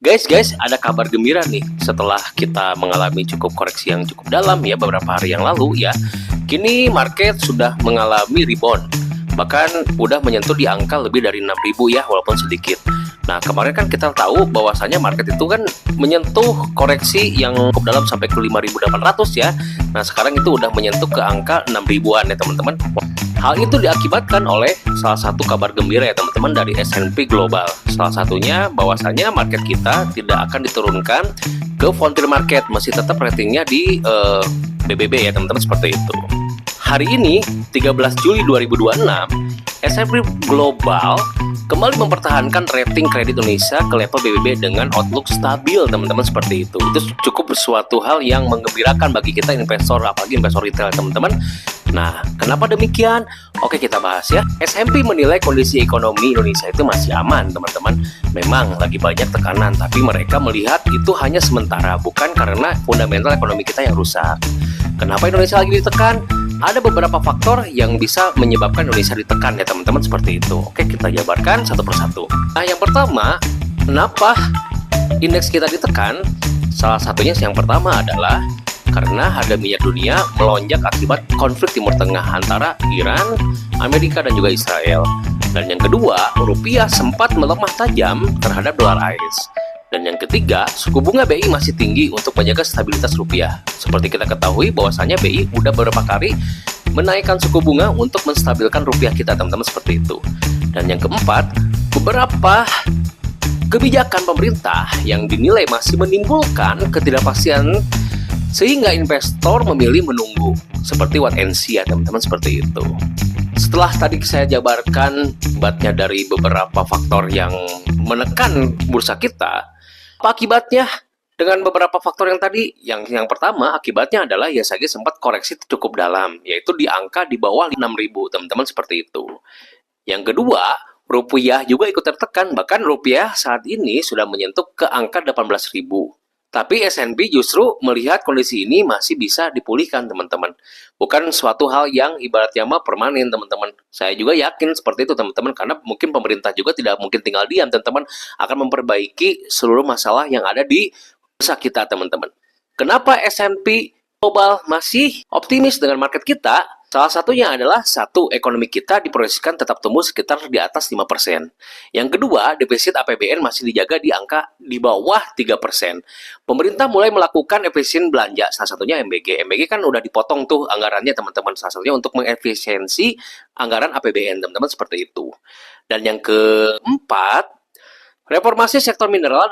Guys, ada kabar gembira nih. Setelah kita mengalami cukup koreksi yang cukup dalam ya beberapa hari yang lalu ya, kini market sudah mengalami rebound. Bahkan udah menyentuh di angka lebih dari 6.000 ya, walaupun sedikit. Nah, kemarin kan kita tahu bahwasanya market itu kan menyentuh koreksi yang cukup dalam sampai ke 5.800 ya. Nah, sekarang itu udah menyentuh ke angka 6.000-an ya teman-teman. Hal itu diakibatkan oleh salah satu kabar gembira ya teman-teman dari S&P Global. Salah satunya bahwasanya market kita tidak akan diturunkan ke frontier market, masih tetap ratingnya di BBB ya teman-teman, seperti itu. Hari ini 13 Juli 2026, S&P Global kembali mempertahankan rating kredit Indonesia ke level BBB dengan outlook stabil teman-teman, seperti itu. Itu cukup suatu hal yang menggembirakan bagi kita investor, apalagi investor retail teman-teman. Nah, kenapa demikian? Oke, kita bahas ya. S&P menilai kondisi ekonomi Indonesia itu masih aman teman-teman. Memang lagi banyak tekanan, tapi mereka melihat itu hanya sementara, bukan karena fundamental ekonomi kita yang rusak. Kenapa Indonesia lagi ditekan? Ada beberapa faktor yang bisa menyebabkan Indonesia ditekan ya teman-teman, seperti itu. Oke, kita jabarkan satu persatu. Nah, yang pertama, kenapa indeks kita ditekan? Salah satunya yang pertama adalah karena harga minyak dunia melonjak akibat konflik Timur Tengah antara Iran, Amerika, dan juga Israel. Dan yang kedua, rupiah sempat melemah tajam terhadap dolar AS. Dan yang ketiga, suku bunga BI masih tinggi untuk menjaga stabilitas rupiah. Seperti kita ketahui bahwasanya BI udah beberapa kali menaikkan suku bunga untuk menstabilkan rupiah kita teman-teman, seperti itu. Dan yang keempat, beberapa kebijakan pemerintah yang dinilai masih menimbulkan ketidakpastian sehingga investor memilih menunggu, seperti wait and see ya teman-teman, seperti itu. Setelah tadi saya jabarkan akibatnya dari beberapa faktor yang menekan bursa kita, apa akibatnya dengan beberapa faktor yang tadi? Yang pertama akibatnya adalah IHSG sempat koreksi cukup dalam, yaitu di angka di bawah 6.000 teman-teman, seperti itu. Yang kedua, rupiah juga ikut tertekan, bahkan rupiah saat ini sudah menyentuh ke angka 18.000. Tapi S&P justru melihat kondisi ini masih bisa dipulihkan teman-teman. Bukan suatu hal yang ibaratnya mah permanen teman-teman. Saya juga yakin seperti itu teman-teman, karena mungkin pemerintah juga tidak mungkin tinggal diam teman-teman, akan memperbaiki seluruh masalah yang ada di bursa kita teman-teman. Kenapa S&P Global masih optimis dengan market kita? Salah satunya adalah satu, ekonomi kita diproyeksikan tetap tumbuh sekitar di atas 5%. Yang kedua, defisit APBN masih dijaga di angka di bawah 3%. Pemerintah mulai melakukan efisien belanja, salah satunya MBG. MBG kan udah dipotong tuh anggarannya teman-teman, salah satunya untuk mengefisiensi anggaran APBN teman-teman, seperti itu. Dan yang keempat, reformasi sektor mineral